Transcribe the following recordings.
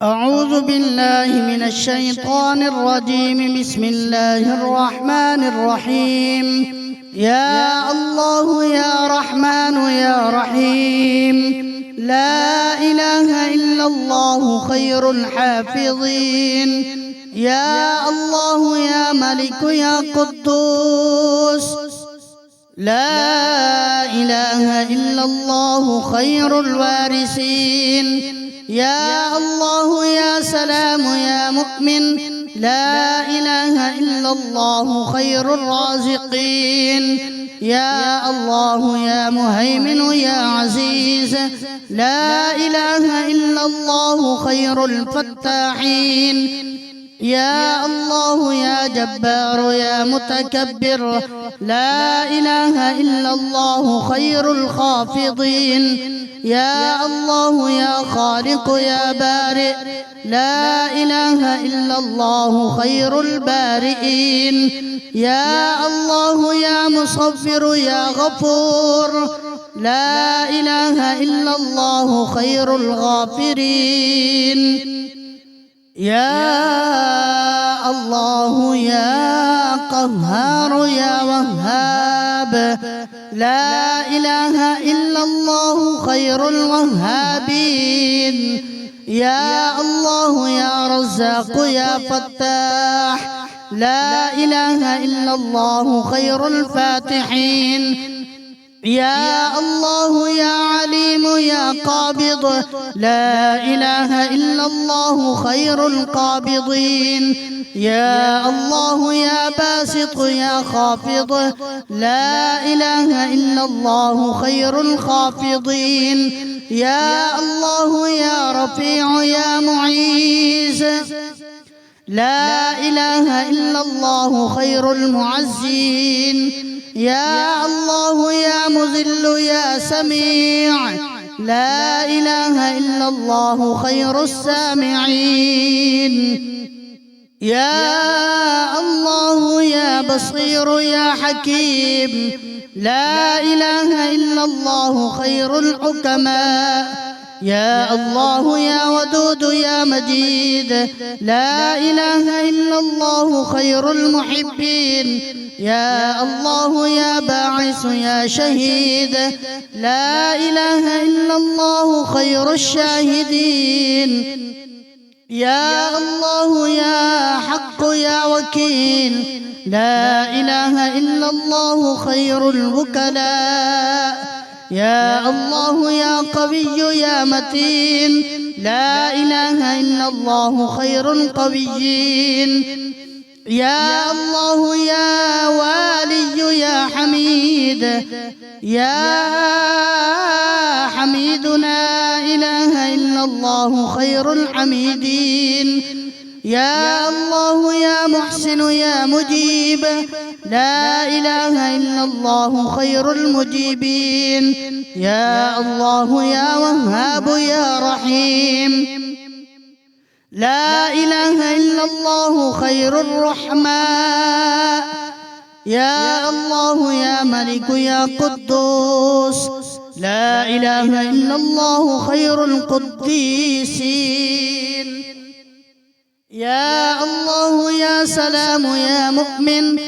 أعوذ بالله من الشيطان الرجيم. بسم الله الرحمن الرحيم. يا الله يا رحمن يا رحيم، لا إله إلا الله خير الحافظين. يا الله يا ملك يا قدوس، لا إله إلا الله خير الوارثين. يا الله يا سلام يا مؤمن، لا إله إلا الله خير الرازقين. يا الله يا مهيمن يا عزيز، لا إله إلا الله خير الفتاحين. يا الله يا جبار يا متكبر، لا إله إلا الله خير الخافضين. يا الله يا خالق يا بارئ، لا إله إلا الله خير البارئين. يا الله يا مصفر يا غفور، لا إله إلا الله خير الغافرين. يا الله يا قهار يا وهاب، لا إله إلا الله خير الوهابين. يا الله يا رزاق يا فتاح، لا إله إلا الله خير الفاتحين. يا الله يا عليم يا قابض، لا إله إلا الله خير القابضين. يا الله يا باسط يا خافض، لا إله إلا الله خير الخافضين. يا الله يا رفيع يا معيز، لا إله إلا الله خير المعزين. يا الله يا مذل يا سميع، لا إله إلا الله خير السامعين. يا الله يا بصير يا حكيم، لا إله إلا الله خير الحكماء. يا الله يا ودود يا مجيد، لا إله إلا الله خير المحبين. يا الله يا باعث يا شهيد، لا إله إلا الله خير الشاهدين. يا الله يا حق يا وكيل، لا إله إلا الله خير الوكلاء. يا الله يا قوي يا متين، لا إله إلا الله خير القويين. يا الله يا والي يا حميد، يا حميد لا إله إلا الله خير الحميدين. يا الله يا محسن يا مجيب، لا إله إلا الله خير المجيبين. يا الله يا وهاب يا رحيم، لا إله إلا الله خير الرحماء. يا الله يا ملك يا قدوس، لا إله إلا الله خير القديسين. يا الله يا سلام يا مؤمن،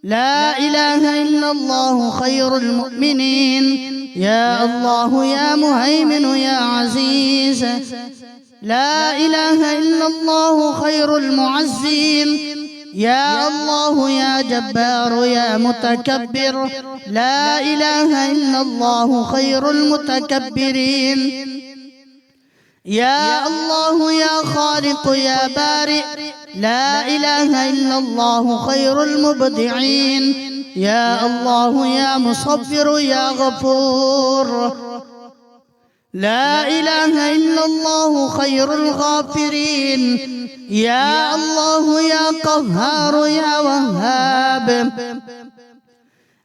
لا إله إلا الله خير المؤمنين. يا الله يا مهيمن يا عزيز، لا إله إلا الله خير المعزين. يا الله يا جبار يا متكبر، لا إله إلا الله خير المتكبرين. يا الله يا خالق يا بارئ، لا إله إلا الله خير المبدعين. يا الله يا مصفر يا غفور، لا إله إلا الله خير الغافرين. يا الله يا قهار يا وهاب،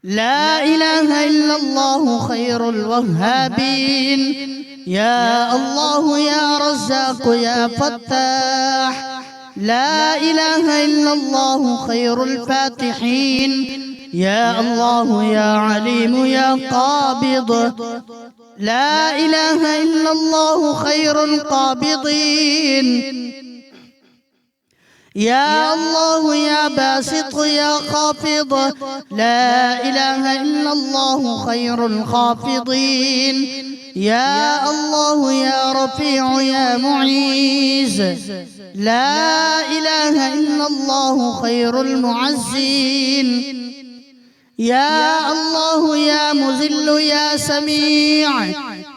لا إله إلا الله خير الوهابين. يا الله يا رزاق يا فتاح، لا إله إلا الله خير الفاتحين. يا الله يا عليم يا قابض، لا إله إلا الله خير القابضين. يا الله يا باسط يا خافض، لا إله إلا الله خير الخافضين. يا الله يا رفيع يا معيز، لا إله إلا الله خير المعزين. يا الله يا مذل يا سميع،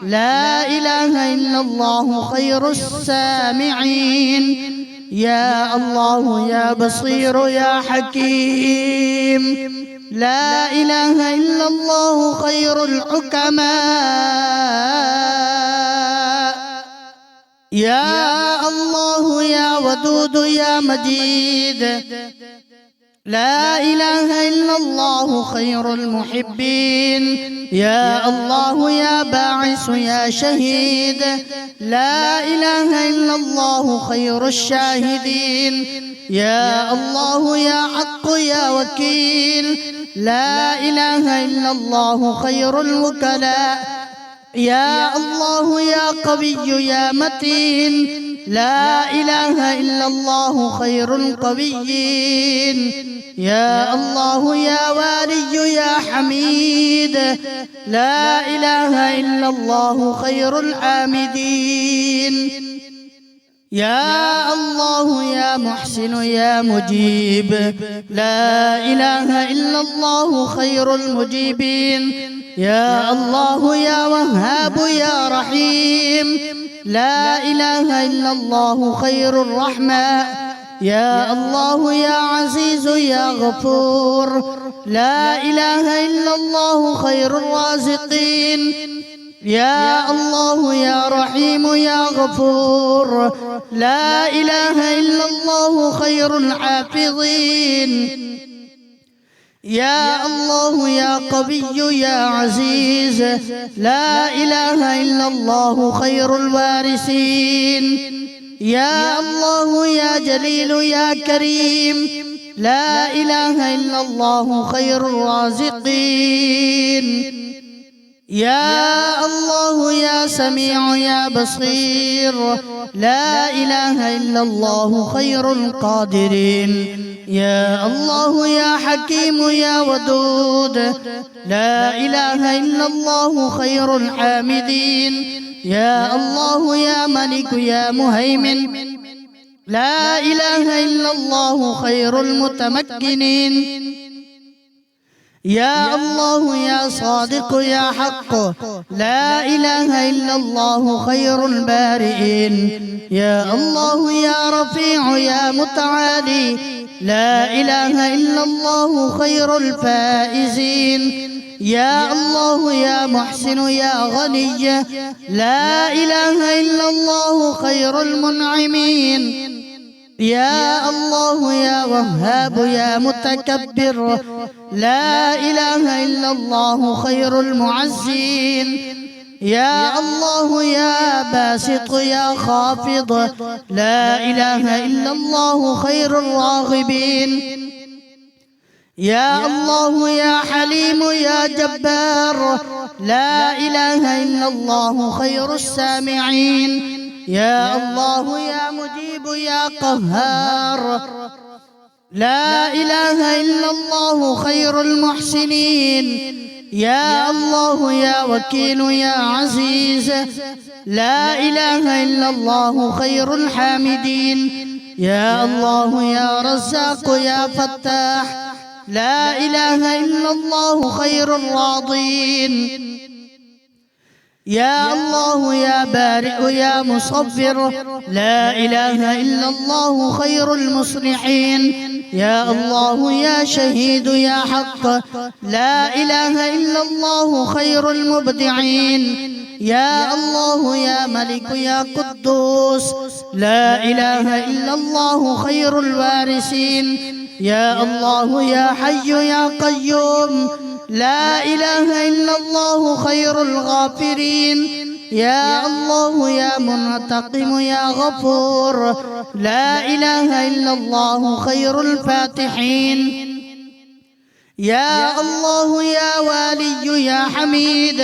لا إله إلا الله خير السامعين. يا الله يا بصير يا حكيم، لا إله إلا الله خير الحكماء. يا الله يا ودود يا مجيد، لا إله إلا الله خير المحبين. يا الله يا باعث يا شهيد، لا إله إلا الله خير الشاهدين. يا الله يا حق يا وكيل، لا إله إلا الله خير الوكلاء. يا الله يا قوي يا متين، لا إله إلا الله خير القويين. يا الله يا والي يا حميد، لا إله إلا الله خير الحامدين. يا الله يا محسن يا مجيب، لا إله إلا الله خير المجيبين. يا الله يا وهاب يا رحيم، لا إله إلا الله خير الرحماء. يا الله يا عزيز يا غفور، لا إله إلا الله خير الرازقين. يا الله يا رحيم يا غفور، لا إله إلا الله خير الحافظين. يا الله يا قوي يا عزيز، لا إله إلا الله خير الوارثين. يا الله يا جليل يا كريم، لا إله إلا الله خير الرازقين. يا الله يا سميع يا بصير، لا إله إلا الله خير القادرين. يا الله يا حكيم يا ودود، لا إله إلا الله خير الحامدين. يا الله يا ملك يا مهيمن، لا إله إلا الله خير المتمكنين. يا الله يا صادق يا حق، لا إله إلا الله خير البارئين. يا الله يا رفيع يا متعالي، لا إله إلا الله خير الفائزين. يا الله يا محسن يا غني، لا إله إلا الله خير المنعمين. يا الله يا وهاب يا متكبر، لا إله إلا الله خير المعزين. يا الله يا باسط يا خافض، لا إله إلا الله خير الراغبين. يا الله يا حليم يا جبار، لا إله إلا الله خير السامعين. يا الله يا مجيب يا قهار، لا إله إلا الله خير المحسنين. يا الله يا وكيل يا عزيز، لا إله إلا الله خير الحامدين. يا الله يا رزاق يا فتاح، لا إله إلا الله خير الراضين. يا الله يا بارئ يا مصبر، لا إله إلا الله خير المصلحين. يا الله يا شهيد يا حق، لا إله إلا الله خير المبدعين. يا الله يا ملك يا قدوس، لا إله إلا الله خير الوارثين. يا الله يا حي يا قيوم، لا إله إلا الله خير الغافرين. يا الله يا منتقم يا غفور، لا إله إلا الله خير الفاتحين. يا الله يا والي يا حميد،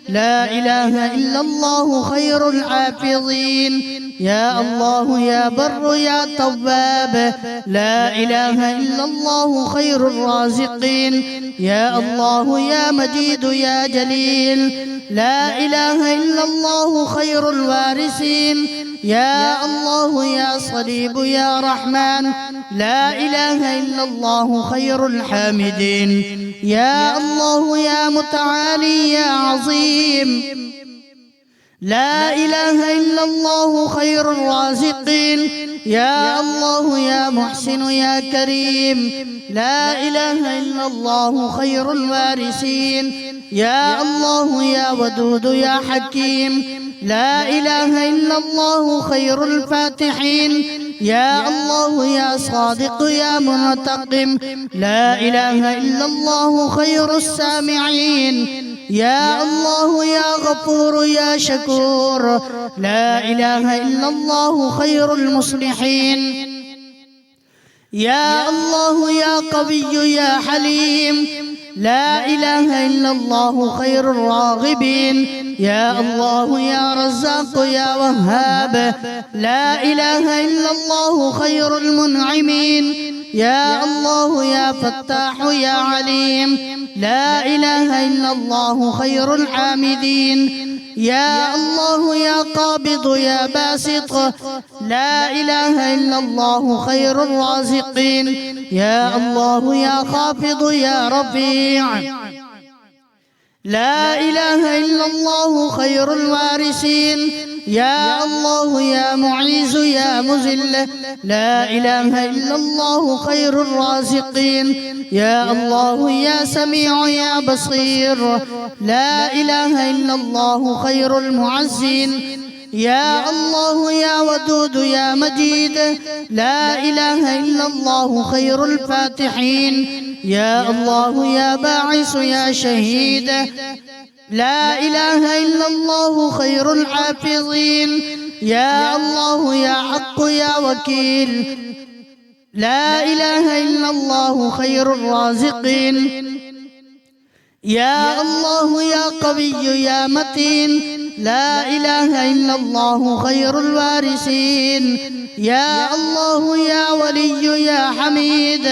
لا إله إلا الله خير الحافظين. يا الله يا بر يا تواب، لا إله إلا الله خير الرازقين. يا الله يا مجيد يا جليل، لا إله إلا الله خير الوارثين. يا الله يا صليب يا رحمن، لا إله إلا الله خير الحامدين. يا الله يا متعالي يا عظيم، لا إله إلا الله خير الرازقين. يا الله يا محسن يا كريم، لا إله إلا الله خير الوارثين. يا الله يا ودود يا حكيم، لا إله إلا الله خير الفاتحين. يا الله يا صادق يا منتقم، لا إله إلا الله خير السامعين. يا الله يا غفور يا شكور، لا إله إلا الله خير المصلحين. يا الله يا قوي يا حليم، لا إله إلا الله خير الراغبين. يا الله يا رزاق يا وهاب، لا إله إلا الله خير المنعمين. يا الله يا فتاح يا عليم، لا إله إلا الله خير الحامدين. يا الله يا قابض يا باسط، لا إله إلا الله خير الرازقين. يا الله يا خافض يا رفيع، لا إله إلا الله خير الوارثين. يا الله يا معيز يا مذل، لا إله إلا الله خير الرازقين. يا الله يا سميع يا بصير، لا إله إلا الله خير المعزين. يا الله يا ودود يا مجيد، لا إله إلا الله خير الفاتحين. يا الله يا باعث يا شهيد، لا إله إلا الله خير الحافظين. يا الله يا حق يا وكيل، لا إله إلا الله خير الرازقين. يا الله يا قوي يا متين، لا إله إلا الله خير الوارثين. يا الله يا ولي يا حميد،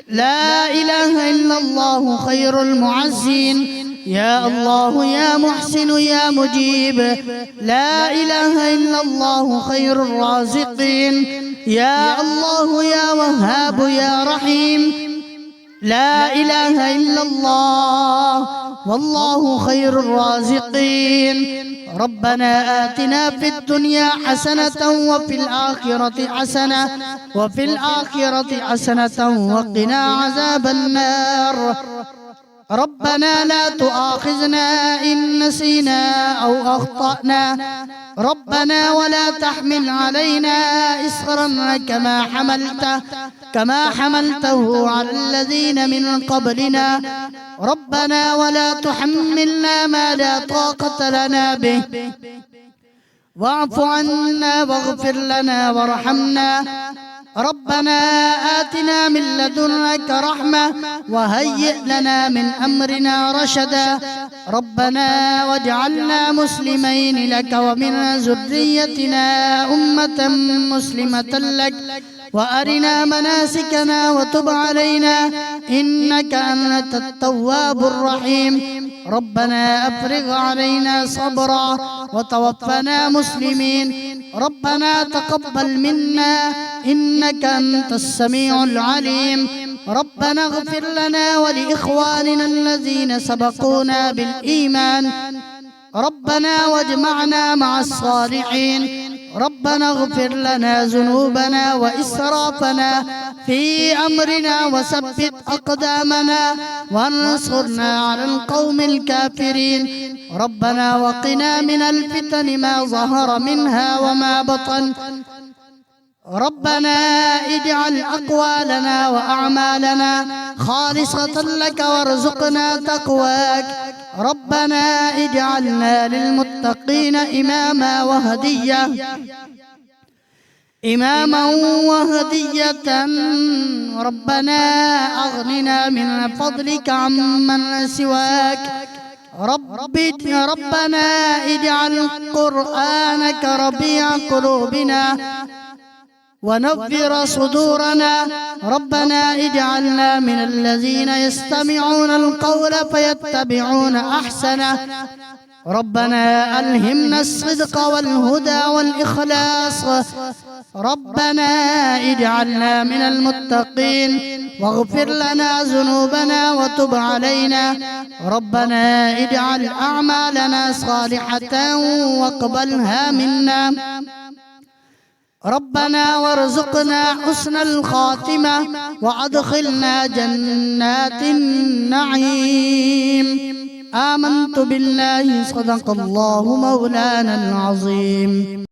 لا إله إلا الله خير المعزين. يا الله يا محسن يا مجيب، لا إله إلا الله خير الرازقين. يا الله يا وهاب يا رحيم، لا إله إلا الله والله خير الرازقين. ربنا آتنا في الدنيا حسنة وفي الآخرة حسنة وقنا عذاب النار. ربنا لا تؤاخذنا إن نسينا أو أخطأنا، ربنا ولا تحمل علينا إصرا كما حملته على الذين من قبلنا. ربنا ولا تحملنا ما لا طاقة لنا به، واعف عنا واغفر لنا وارحمنا. ربنا آتنا من لدنك رحمة وهيئ لنا من أمرنا رشدا. ربنا واجعلنا مسلمين لك ومن ذريتنا أمة مسلمة لك، وأرنا مناسكنا وتب علينا إنك أنت التواب الرحيم. ربنا أفرغ علينا صبرا وتوفنا مسلمين. ربنا تقبل منا إنك أنت السميع العليم. ربنا اغفر لنا ولإخواننا الذين سبقونا بالإيمان. ربنا واجمعنا مع الصالحين. ربنا اغفر لنا ذنوبنا وإسرافنا في أمرنا وثبت أقدامنا وانصرنا على القوم الكافرين. ربنا وقنا من الفتن ما ظهر منها وما بطن. ربنا اجعل أقوالنا وأعمالنا خالصة لك وارزقنا تقواك. ربنا اجعلنا للمتقين إماما وهديا. إماما وهدية. ربنا أغننا من فضلك عمن سواك. ربنا اجعل قرآنك ربيع قلوبنا ونفر صدورنا. ربنا اجعلنا من الذين يستمعون القول فيتبعون أحسنه. ربنا ألهمنا الصدق والهدى والإخلاص. ربنا اجعلنا من المتقين واغفر لنا ذنوبنا وتب علينا. ربنا اجعل أعمالنا صالحة واقبلها منا. ربنا وارزقنا حسن الخاتمة وأدخلنا جنات النعيم. آمنت بالله صدق الله مولانا العظيم.